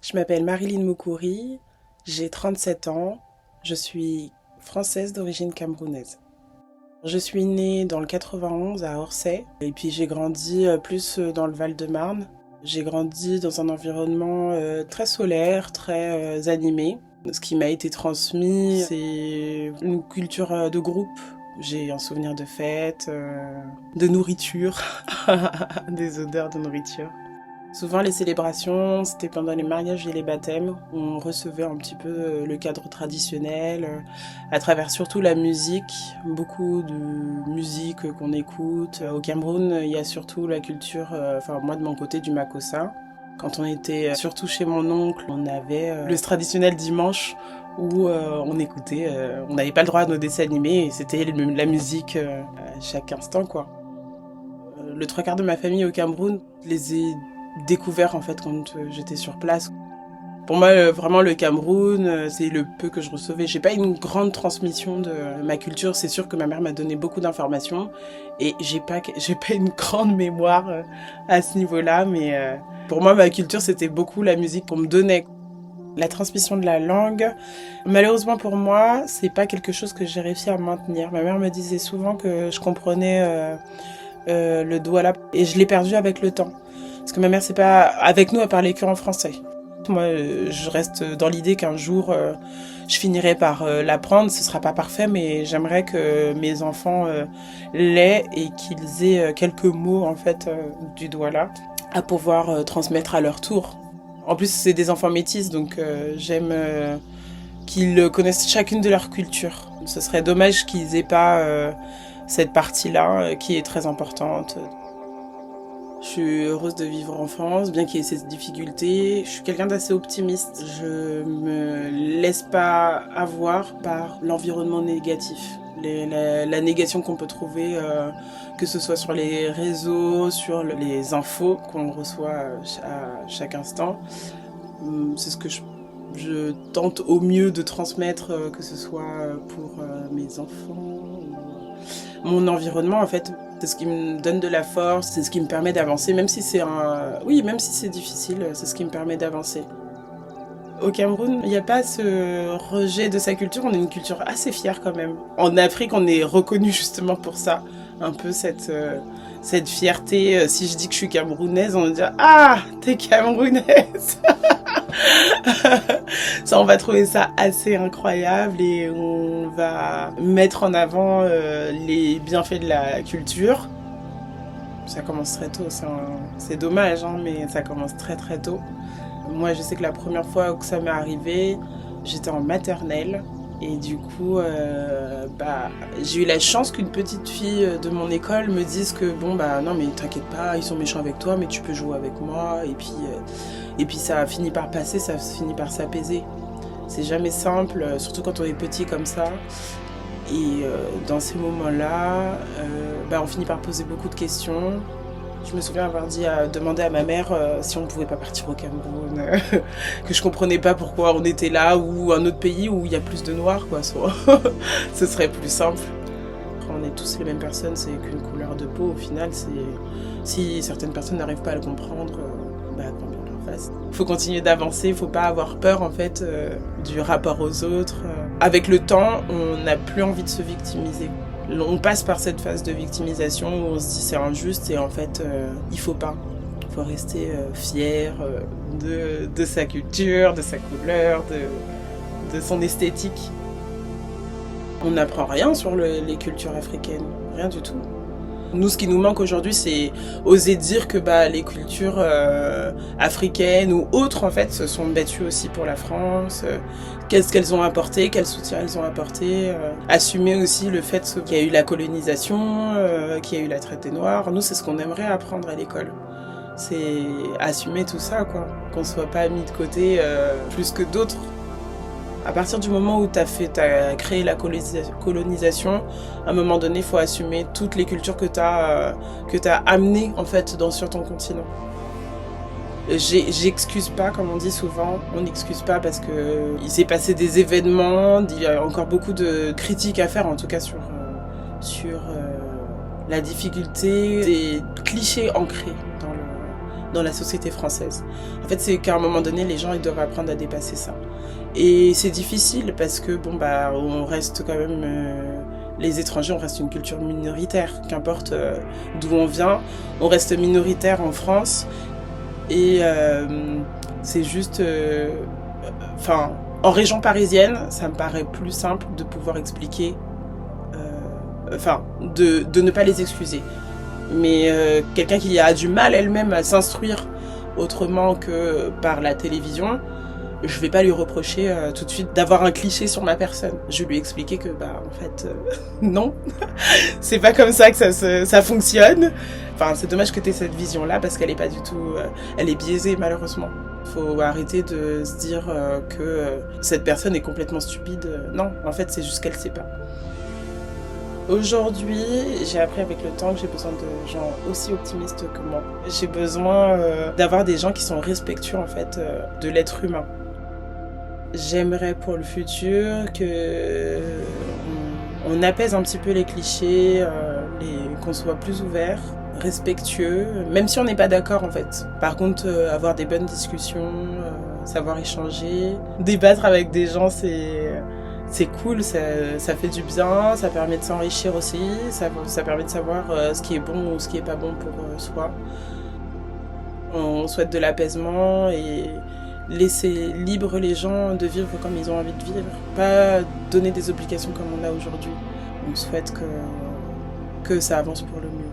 Je m'appelle Marilyn Moukouri, j'ai 37 ans, je suis française d'origine camerounaise. Je suis née dans le 91 à Orsay et puis j'ai grandi plus dans le Val-de-Marne. J'ai grandi dans un environnement très solaire, très animé. Ce qui m'a été transmis, c'est une culture de groupe. J'ai un souvenir de fête, de nourriture, des odeurs de nourriture. Souvent les célébrations, c'était pendant les mariages et les baptêmes, où on recevait un petit peu le cadre traditionnel, à travers surtout la musique, beaucoup de musique qu'on écoute. Au Cameroun, il y a surtout la culture, enfin moi de mon côté, du makossa. Quand on était surtout chez mon oncle, on avait le traditionnel dimanche où on écoutait, on n'avait pas le droit à nos dessins animés et c'était la musique à chaque instant quoi. Le trois quarts de ma famille au Cameroun, je les ai découvert en fait quand j'étais sur place. Pour moi, vraiment le Cameroun, c'est le peu que je recevais. J'ai pas une grande transmission de ma culture. C'est sûr que ma mère m'a donné beaucoup d'informations et j'ai pas une grande mémoire à ce niveau-là. Mais pour moi, ma culture, c'était beaucoup la musique qu'on me donnait. La transmission de la langue, malheureusement pour moi, c'est pas quelque chose que j'ai réussi à maintenir. Ma mère me disait souvent que je comprenais le douala et je l'ai perdu avec le temps. Parce que ma mère, c'est pas avec nous, elle parlait que en français. Moi, je reste dans l'idée qu'un jour, je finirai par l'apprendre. Ce sera pas parfait, mais j'aimerais que mes enfants l'aient et qu'ils aient quelques mots en fait du douala à pouvoir transmettre à leur tour. En plus, c'est des enfants métis, donc j'aime qu'ils connaissent chacune de leur culture. Ce serait dommage qu'ils aient pas cette partie-là qui est très importante. Je suis heureuse de vivre en France, bien qu'il y ait ces difficultés. Je suis quelqu'un d'assez optimiste. Je me laisse pas avoir par l'environnement négatif. La négation qu'on peut trouver, que ce soit sur les réseaux, sur les infos qu'on reçoit à chaque instant. C'est ce que je tente au mieux de transmettre, que ce soit pour mes enfants ou mon environnement en fait. C'est ce qui me donne de la force, c'est ce qui me permet d'avancer, même si même si c'est difficile, c'est ce qui me permet d'avancer. Au Cameroun, il n'y a pas ce rejet de sa culture, on a une culture assez fière quand même. En Afrique, on est reconnu justement pour ça, un peu cette fierté. Si je dis que je suis camerounaise, on va dire « Ah, t'es camerounaise !» Ça, on va trouver ça assez incroyable et on va mettre en avant les bienfaits de la culture. Ça commence très tôt, c'est dommage, hein, mais ça commence très très tôt. Moi, je sais que la première fois que ça m'est arrivé, j'étais en maternelle. Et du coup, j'ai eu la chance qu'une petite fille de mon école me dise que non mais t'inquiète pas, ils sont méchants avec toi, mais tu peux jouer avec moi. Et puis ça a fini par passer, ça a fini par s'apaiser. C'est jamais simple, surtout quand on est petit comme ça. Et dans ces moments-là, on finit par poser beaucoup de questions. Je me souviens avoir demandé à ma mère si on pouvait pas partir au Cameroun, que je comprenais pas pourquoi on était là ou un autre pays où il y a plus de noirs, quoi. Ce serait plus simple. On est tous les mêmes personnes, c'est qu'une couleur de peau. Au final, si certaines personnes n'arrivent pas à le comprendre, tant pis leur face. Faut continuer d'avancer, faut pas avoir peur en fait du rapport aux autres. Avec le temps, on n'a plus envie de se victimiser. On passe par cette phase de victimisation où on se dit c'est injuste et en fait il faut pas. Il faut rester fier de sa culture, de sa couleur, de son esthétique. On n'apprend rien sur les cultures africaines, rien du tout. Nous, ce qui nous manque aujourd'hui, c'est oser dire que les cultures africaines ou autres, en fait, se sont battues aussi pour la France. Qu'est-ce qu'elles ont apporté, quel soutien elles ont apporté. Assumer aussi le fait qu'il y a eu la colonisation, qu'il y a eu la traite des Noirs. Nous, c'est ce qu'on aimerait apprendre à l'école. C'est assumer tout ça, quoi. Qu'on ne soit pas mis de côté plus que d'autres. À partir du moment où tu as créé la colonisation, à un moment donné, il faut assumer toutes les cultures que tu as amenées en fait, sur ton continent. J'excuse pas, comme on dit souvent, on n'excuse pas parce qu'il s'est passé des événements, il y a encore beaucoup de critiques à faire en tout cas sur la difficulté des clichés ancrés dans la société française. En fait, c'est qu'à un moment donné, les gens ils doivent apprendre à dépasser ça. Et c'est difficile parce que bon bah on reste quand même les étrangers, on reste une culture minoritaire, qu'importe d'où on vient, on reste minoritaire en France et c'est juste enfin en région parisienne, ça me paraît plus simple de pouvoir expliquer enfin de ne pas les excuser. Mais quelqu'un qui a du mal elle-même à s'instruire autrement que par la télévision, je vais pas lui reprocher tout de suite d'avoir un cliché sur ma personne. Je vais lui expliquer que bah en fait non, c'est pas comme ça que ça fonctionne. Enfin c'est dommage que tu aies cette vision là parce qu'elle est pas du tout elle est biaisée malheureusement. Faut arrêter de se dire que cette personne est complètement stupide. Non, en fait c'est juste qu'elle sait pas. Aujourd'hui, j'ai appris avec le temps que j'ai besoin de gens aussi optimistes que moi. J'ai besoin d'avoir des gens qui sont respectueux en fait de l'être humain. J'aimerais pour le futur que on apaise un petit peu les clichés, qu'on soit plus ouvert, respectueux, même si on n'est pas d'accord en fait. Par contre, avoir des bonnes discussions, savoir échanger, débattre avec des gens, c'est cool, ça fait du bien, ça permet de s'enrichir aussi, ça permet de savoir ce qui est bon ou ce qui est pas bon pour soi. On souhaite de l'apaisement et laisser libre les gens de vivre comme ils ont envie de vivre, pas donner des obligations comme on a aujourd'hui. On souhaite que ça avance pour le mieux.